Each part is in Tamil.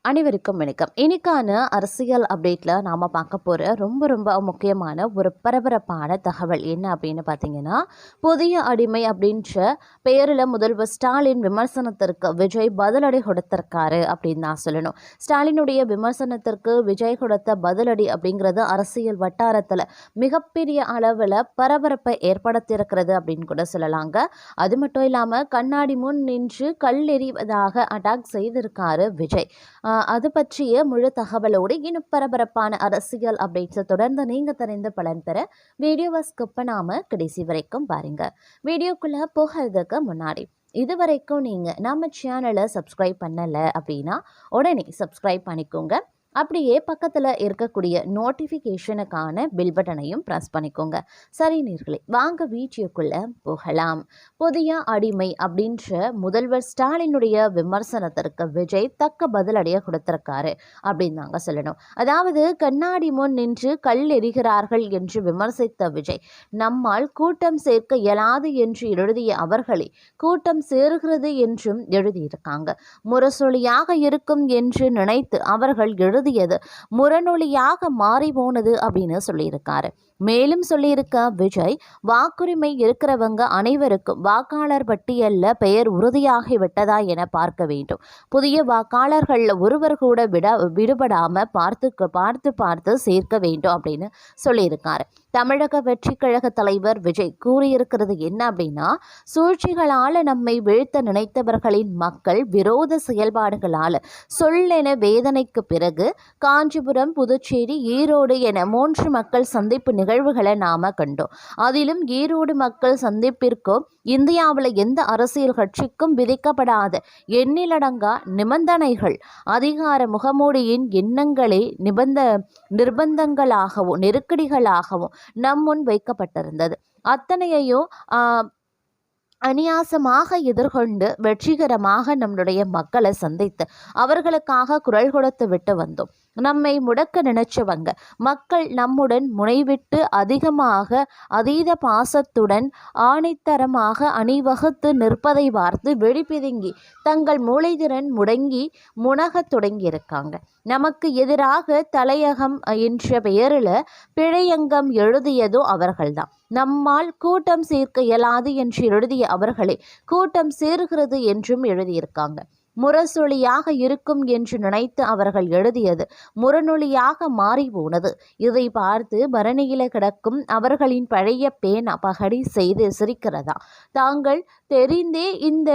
அனைவருக்கும் வணக்கம். இன்னைக்கான அரசியல் அப்டேட்டில் நாம் பார்க்க போகிற ரொம்ப முக்கியமான ஒரு பரபரப்பான தகவல் என்ன அப்படின்னு பார்த்தீங்கன்னா, புதிய அடிமை அப்படின்ற பெயரில் முதல்வர் ஸ்டாலின் விமர்சனத்திற்கு விஜய் பதிலடி கொடுத்திருக்காரு அப்படின்னு தான் சொல்லணும். ஸ்டாலினுடைய விமர்சனத்திற்கு விஜய் கொடுத்த பதிலடி அப்படிங்கிறது அரசியல் வட்டாரத்தில் மிகப்பெரிய அளவில் பரபரப்பை ஏற்படுத்தியிருக்கிறது அப்படின்னு கூட சொல்லலாங்க. அது மட்டும் இல்லாமல் கண்ணாடி முன் நின்று கல்லெறிவதாக அட்டாக் செய்திருக்காரு விஜய். அது பற்றிய முழு தகவலோடு இன்னும் பரபரப்பான அரசியல் அப்டேட்ஸை தொடர்ந்து நீங்கள் தெரிந்து பலன் பெற வீடியோவை ஸ்கிப் பண்ணாமல் கடைசி வரைக்கும் பாருங்க. வீடியோக்குள்ளே போகிறதுக்கு முன்னாடி இதுவரைக்கும் நீங்கள் நம்ம சேனலை சப்ஸ்கிரைப் பண்ணலை அப்படின்னா உடனே சப்ஸ்கிரைப் பண்ணிக்கோங்க. அப்படியே பக்கத்தில் இருக்கக்கூடிய நோட்டிஃபிகேஷனுக்கான பில் பட்டனையும் ப்ரெஸ் பண்ணிக்கோங்க. சரி நேயர்களே, வாங்க வீடியோக்குள்ளே போகலாம். புதிய அடிமை அப்படின்ற முதல்வர் ஸ்டாலினுடைய விமர்சனத்திற்கு விஜய் தக்க பதிலடியை கொடுத்திருக்காரு அப்படின்னு தாங்க சொல்லணும். அதாவது கண்ணாடி முன் நின்று கல் எறிகிறார்கள் என்று விமர்சித்த விஜய், நம்மால் கூட்டம் சேர்க்க இயலாது என்று எழுதிய அவர்களே கூட்டம் சேருகிறது என்றும் எழுதியிருக்காங்க. முரசொலியாக இருக்கும் என்று நினைத்து அவர்கள் எழுதியது முரணொலியாக மாறி போனது அப்படின்னு சொல்லியிருக்காரு. மேலும் சொல்லியிருக்க விஜய், வாக்குரிமை இருக்கிறவங்க அனைவருக்கும் வாக்காளர் பட்டியலில் பெயர் உறுதியாகிவிட்டதா என பார்க்க வேண்டும். புதிய வாக்காளர்கள் ஒருவர் கூட விடுபடாம பார்த்து சேர்க்க வேண்டும் அப்படின்னு சொல்லியிருக்காரு. தமிழக வெற்றி கழக தலைவர் விஜய் கூறியிருக்கிறது என்ன அப்படின்னா, சூழ்ச்சிகளால் நம்மை வீழ்த்த நினைத்தவர்களின் மக்கள் விரோத செயல்பாடுகளால் சொல்லென வேதனைக்கு பிறகு காஞ்சிபுரம், புதுச்சேரி, ஈரோடு என 3 மக்கள் சந்திப்பு நிகழ்வுகளை நாம கண்டோம். அதிலும் ஈரோடு மக்கள் சந்திப்பிற்கும் இந்தியாவில் எந்த அரசியல் கட்சிக்கும் விதிக்கப்படாத எண்ணிலடங்கா நிபந்தனைகள், அதிகார முகமூடியின் எண்ணங்களே நிர்பந்தங்களாகவும் நெருக்கடிகளாகவும் நம் முன் வைக்கப்பட்டிருந்தது. அத்தனையையும் அநியாசமாக எதிர்கொண்டு வெற்றிகரமாக நம்முடைய மக்களை சந்தித்து அவர்களுக்காக குரல் கொடுத்து விட்டு வந்தோம். நம்மை முடக்க நினைச்சவங்க மக்கள் நம்முடன் முனைவிட்டு அதீத பாசத்துடன் ஆணித்தரமாக அணிவகுத்து நிற்பதை பார்த்து வெளிப்பிதுங்கி தங்கள் மூளைதிறன் முனகத் தொடங்கியிருக்காங்க. நமக்கு எதிராக தலையகம் என்ற பெயரில் பிழையங்கம் எழுதியதும் அவர்கள்தான். நம்மால் கூட்டம் சேர்க்க இயலாது என்று எழுதிய அவர்களே கூட்டம் சேருகிறது என்றும் எழுதியிருக்காங்க. முரசொலியாக இருக்கும் என்று நினைத்து அவர்கள் எழுதியது முரணொலியாக மாறி போனது. இதை பார்த்து பரணியில கிடக்கும் அவர்களின் பழைய பேனா பகடி செய்து சிரிக்கிறதா? தாங்கள் தெரிந்தே இந்த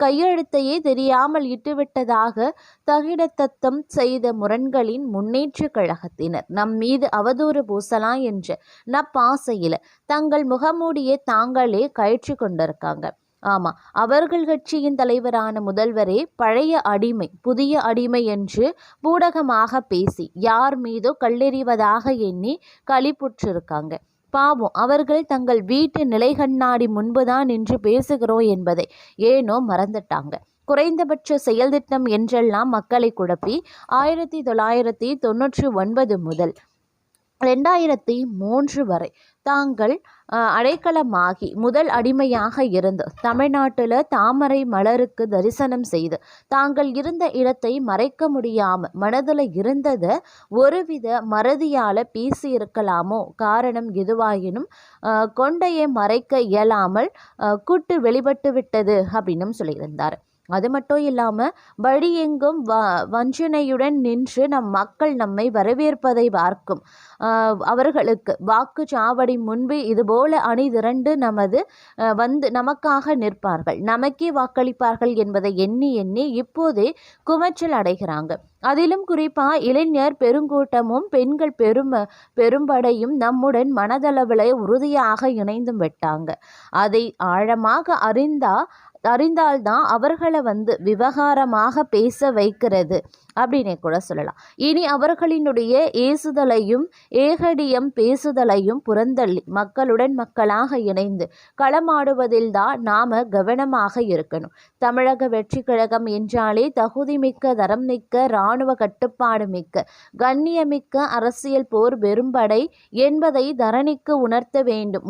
கையெழுத்தையே தெரியாமல் இட்டுவிட்டதாக தகிடத்தத்தம் செய்த முரண்களின் முன்னேற்ற கழகத்தினர் நம் மீது அவதூறு பூசலாம் என்ற நப்பாசையில தங்கள் முகமூடியை தாங்களே கயிற்று கொண்டிருக்காங்க. ஆமா, அவர்கள் கட்சியின் தலைவரான முதல்வரே பழைய அடிமை புதிய அடிமை என்று பூடகமாக பேசி யார் மீதோ கல்லெறிவதாக எண்ணி களிப்புற்றிருக்காங்க. பாவம், அவர்கள் தங்கள் வீட்டு நிலைகண்ணாடி முன்புதான் நின்று பேசுகிறோம் என்பதை ஏனோ மறந்துட்டாங்க. குறைந்தபட்ச செயல் திட்டம் என்றெல்லாம் மக்களை குழப்பி 1999 முதல் 2003 வரை தாங்கள் அடைக்கலமாகி முதல் அடிமையாக இருந்து தமிழ்நாட்டில் தாமரை மலருக்கு தரிசனம் செய்து தாங்கள் இருந்த இடத்தை மறைக்க முடியாமல் மனதில் இருந்ததை ஒருவித மறதியால் பேசியிருக்கலாமோ. காரணம் எதுவாயினும் கொண்டையை மறைக்க இயலாமல் கூட்டு வெளிப்பட்டு விட்டது அப்படின்னும் சொல்லியிருந்தார். அது மட்டும் இல்லாமல் வழியெங்கும் வஞ்சனையுடன் நின்று நம் மக்கள் நம்மை வரவேற்பதை பார்க்கும் அவர்களுக்கு வாக்குச்சாவடி முன்பு இதுபோல அணி திரண்டு நமக்காக நிற்பார்கள், நமக்கே வாக்களிப்பார்கள் என்பதை எண்ணி இப்போதே குமச்சல் அடைகிறாங்க. அதிலும் குறிப்பாக இளைஞர் பெருங்கூட்டமும் பெண்கள் பெரும்படையும் நம்முடன் மனதளவில் உறுதியாக இணைந்தும் விட்டாங்க. அதை ஆழமாக அறிந்தால்தான் அவர்களை விவகாரமாக பேச வைக்கிறது அப்படின்னே கூட சொல்லலாம். இனி அவர்களினுடைய ஏசுதலையும் ஏகடியம் பேசுதலையும் புறந்தள்ளி மக்களுடன் மக்களாக இணைந்து களமாடுவதில் தான் நாம கவனமாக இருக்கணும். தமிழக வெற்றி கழகம் என்றாலே தகுதிமிக்க, தரம் மிக்க, இராணுவ கட்டுப்பாடு மிக்க, கண்ணியமிக்க அரசியல் போர் பெரும்படை என்பதை தரணிக்கு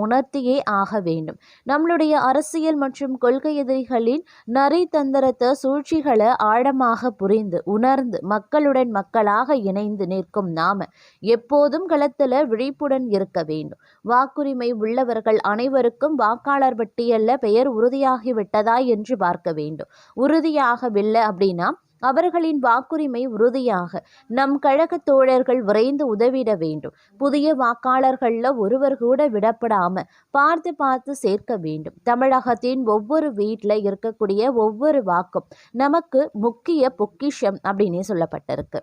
உணர்த்தியே ஆக வேண்டும். நம்மளுடைய அரசியல் மற்றும் கொள்கை எதிரி எதிரிகளின் நரி தந்திரத்தை சூழ்ச்சிகளை ஆழமாக புரிந்து உணர்ந்து மக்களுடன் மக்களாக இணைந்து நிற்கும் நாம எப்போதும் களத்துல விழிப்புடன் இருக்க வேண்டும். வாக்குரிமை உள்ளவர்கள் அனைவருக்கும் வாக்காளர் பட்டியல்ல பெயர் உறுதியாகிவிட்டதா என்று பார்க்க வேண்டும். உறுதியாகவில்லை அப்படின்னா அவர்களின் வாக்குரிமை உறுதியாக நம் கழக தோழர்கள் விரைந்து உதவிட வேண்டும். புதிய வாக்காளர்கள்ல ஒருவர் கூட விடப்படாம பார்த்து பார்த்து சேர்க்க வேண்டும். தமிழகத்தின் ஒவ்வொரு வீட்டில் இருக்கக்கூடிய ஒவ்வொரு வாக்கும் நமக்கு முக்கிய பொக்கிஷம் அப்படின்னே சொல்லப்பட்டிருக்கு.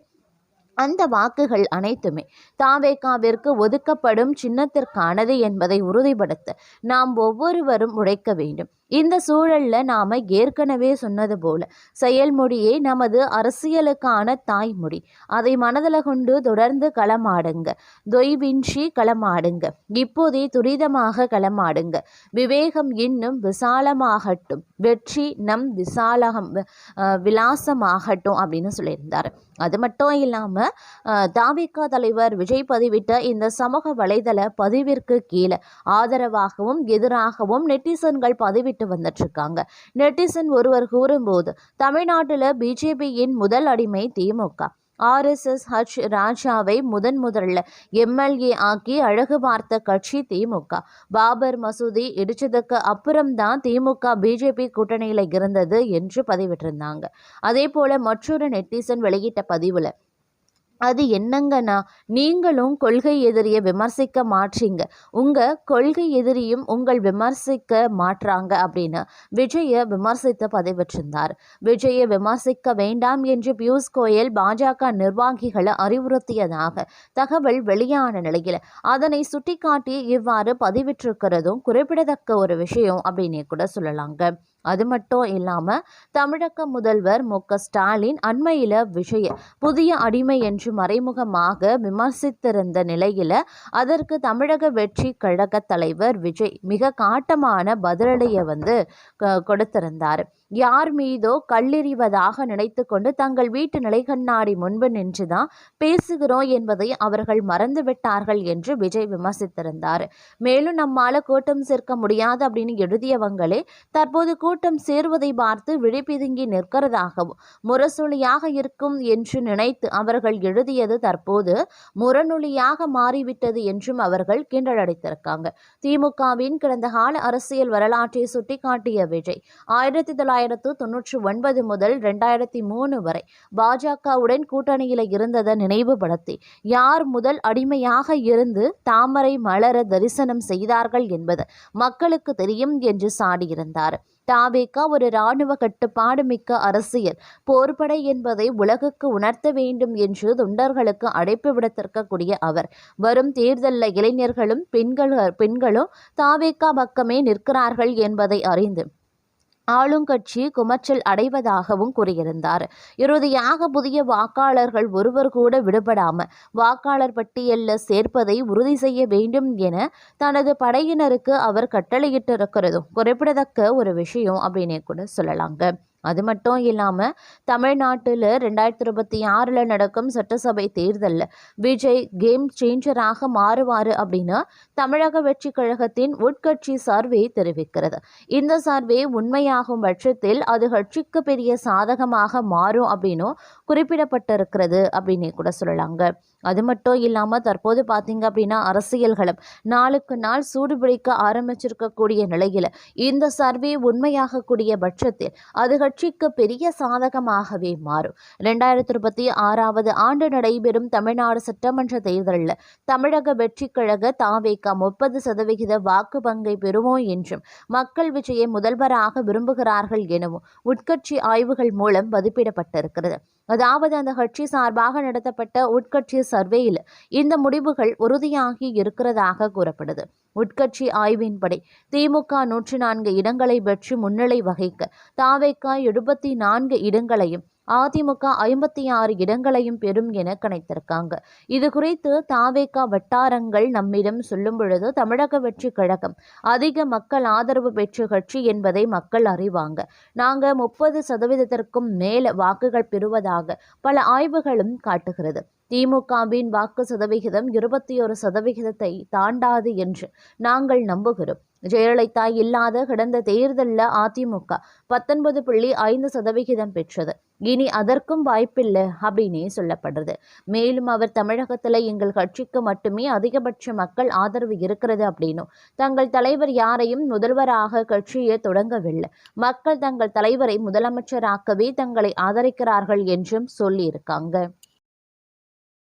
அந்த வாக்குகள் அனைத்துமே தாவேகாவிற்கு ஒதுக்கப்படும் சின்னத்திற்கானது என்பதை உறுதிப்படுத்த நாம் ஒவ்வொருவரும் உழைக்க வேண்டும். இந்த சூழல்ல நாம ஏற்கனவே சொன்னது போல செயல்மொழியே நமது அரசியலுக்கான தாய்மொழி. அதை மனதில் கொண்டு தொடர்ந்து களமாடுங்க. தொய்வின்றி களமாடுங்க. இப்போதே துரிதமாக களமாடுங்க. விவேகம் இன்னும் விசாலமாகட்டும். வெற்றி நம் விலாசமாகட்டும் அப்படின்னு சொல்லியிருந்தார். அது மட்டும் இல்லாமல் தாவேகா தலைவர் விஜய் பதிவிட்ட இந்த சமூக வலைதள பதிவிற்கு கீழே ஆதரவாகவும் எதிராகவும் நெட்டிசன்கள் பதிவிட்டு வந்துட்டு இருக்காங்க. நெட்டிசன் ஒருவர் கூறும்போது, தமிழ்நாட்டில் பிஜேபியின் முதல் அடிமை திமுக. RSS ராஜாவை முதல்ல MLA ஆக்கி அழகு பார்த்த கட்சி திமுக. பாபர் மசூதி இடிச்சதுக்கு அப்புறம்தான் திமுக பிஜேபி கூட்டணியில் இருந்தது என்று பதிவிட்டிருந்தாங்க. அதே போல மற்றொரு நெட்டிசன் வெளியிட்ட பதிவுல, அது என்னங்கன்னா, நீங்களும் கொள்கை எதிரியை விமர்சிக்க மாற்றீங்க, உங்க கொள்கை எதிரியும் உங்கள் விமர்சிக்க மாற்றாங்க அப்படின்னு விஜயை விமர்சித்து பதிவிட்டிருந்தார். விஜயை விமர்சிக்க வேண்டாம் என்று பியூஷ் கோயல் பாஜக நிர்வாகிகளை அறிவுறுத்தியதாக தகவல் வெளியான நிலையில் அதனை சுட்டிக்காட்டி இவ்வாறு பதிவிட்டிருக்கிறதும் குறிப்பிடத்தக்க ஒரு விஷயம் அப்படின்னே கூட சொல்லலாங்க. அது மட்டும் இல்லாமல் தமிழக முதல்வர் மு.க.ஸ்டாலின் அண்மையில் விஜய புதிய அடிமை என்று மறைமுகமாக விமர்சித்திருந்த நிலையில் அதற்கு தமிழக வெற்றி கழக தலைவர் விஜய் மிக காட்டமான பதிலடியை கொடுத்திருந்தார். யார் மீதோ கல்லெறிவதாக நினைத்து கொண்டு தங்கள் வீட்டு நிலைக்கண்ணாடி முன்பு நின்றுதான் பேசுகிறோம் என்பதை அவர்கள் மறந்துவிட்டார்கள் என்று விஜய் விமர்சித்திருந்தார். மேலும் நம்மால கூட்டம் சேர்க்க முடியாது அப்படின்னு எழுதியவங்களே தற்போது கூட்டம் சேருவதை பார்த்து விழிப்பிதுங்கி நிற்கிறதாகவும் முரசொலியாக இருக்கும் என்று நினைத்து அவர்கள் எழுதியது தற்போது முரநொலியாக மாறிவிட்டது என்றும் அவர்கள் கிண்டலடித்திருக்காங்க. திமுகவின் கடந்த கால அரசியல் வரலாற்றை சுட்டிக்காட்டிய விஜய் 1999 முதல் 2003 வரை பாஜகவுடன் கூட்டணியில் இருந்ததை நினைவுபடுத்தி யார் முதல் அடிமையாக இருந்து தாமரை மலர தரிசனம் செய்தார்கள் என்பது மக்களுக்கு தெரியும் என்று சாடியிருந்தார். தாவேகா ஒரு இராணுவ கட்டுப்பாடு மிக்க அரசியல் போர்படை என்பதை உலகுக்கு உணர்த்த வேண்டும் என்று தொண்டர்களுக்கு அழைப்பு விடுத்திருக்கக்கூடிய அவர் வரும் தேர்தலில் இளைஞர்களும் பெண்களும் தாவேகா பக்கமே நிற்கிறார்கள் என்பதை அறிந்து ஆளுங்கட்சி குமச்சல் அடைவதாகவும் கூறியிருந்தார். இறுதியாக புதிய வாக்காளர்கள் ஒருவர் கூட விடுபடாமல் வாக்காளர் பட்டியலில் சேர்ப்பதை உறுதி செய்ய வேண்டும் என தனது படையினருக்கு அவர் கட்டளையிட்டிருக்கிறதும் குறிப்பிடத்தக்க ஒரு விஷயம் அப்படின்னே கூட சொல்லலாங்க. அது மட்டும் இல்லாமல் தமிழ்நாட்டில் 2026 நடக்கும் சட்டசபை தேர்தலில் விஜய் கேம் சேஞ்சராக மாறுவார் அப்படின்னு தமிழக வெற்றி கழகத்தின் உட்கட்சி சர்வே தெரிவிக்கிறது. இந்த சர்வே உண்மையாகும் பட்சத்தில் அது கட்சிக்கு பெரிய சாதகமாக மாறும் அப்படின்னு குறிப்பிடப்பட்டிருக்கிறது அப்படின்னு கூட சொல்லலாங்க. அது மட்டும் இல்லாமல் தற்போது பார்த்தீங்க அப்படின்னா அரசியல்களும் நாளுக்கு நாள் சூடுபிடிக்க ஆரம்பிச்சிருக்கக்கூடிய நிலையில் இந்த சர்வே உண்மையாகக்கூடிய பட்சத்தில் அது கட்சிக்கு பெரிய சாதகமாகவே மாறும். 2026 ஆண்டு நடைபெறும் தமிழ்நாடு சட்டமன்ற தேர்தலில் தமிழக வெற்றி கழக தாவேகா 30% வாக்கு பங்கை பெறுவோம் என்றும் மக்கள் விஜயை முதல்வராக விரும்புகிறார்கள் எனவும் உட்கட்சி ஆய்வுகள் மூலம் மதிப்பிடப்பட்டிருக்கிறது. அதாவது அந்த கட்சி சார்பாக நடத்தப்பட்ட உட்கட்சி சர்வேயில் இந்த முடிவுகள் உறுதியாகி இருக்கிறதாக கூறப்படுது. உட்கட்சி ஆய்வின்படி திமுக 104 இடங்களை பெற்று முன்னிலை வகிக்க தாவேகா 74 இடங்களையும் அதிமுக 56 இடங்களையும் பெறும் என கணித்திருக்காங்க. இது குறித்து தாவேகா வட்டாரங்கள் நம்மிடம் சொல்லும் பொழுது தமிழக வெற்றி கழகம் அதிக மக்கள் ஆதரவு பெற்ற கட்சி என்பதை மக்கள் அறிவாங்க. நாங்கள் 30%க்கும் மேல வாக்குகள் பெறுவதாக பல ஆய்வுகளும் காட்டுகிறது. திமுகவின் வாக்கு சதவிகிதம் 21% தாண்டாது என்று நாங்கள் நம்புகிறோம். ஜெயலலிதா இல்லாத கடந்த தேர்தலில் அதிமுக 19.5% பெற்றது. இனி அதற்கும் வாய்ப்பில்லை அப்படின்னே சொல்லப்படுறது. மேலும் அவர் தமிழகத்தில் எங்கள் கட்சிக்கு மட்டுமே அதிகபட்ச மக்கள் ஆதரவு இருக்கிறது அப்படின்னும், தங்கள் தலைவர் யாரையும் முதல்வராக கட்சியை தொடங்கவில்லை, மக்கள் தங்கள் தலைவரை முதலமைச்சராக்கவே தங்களை ஆதரிக்கிறார்கள் என்றும் சொல்லியிருக்காங்க.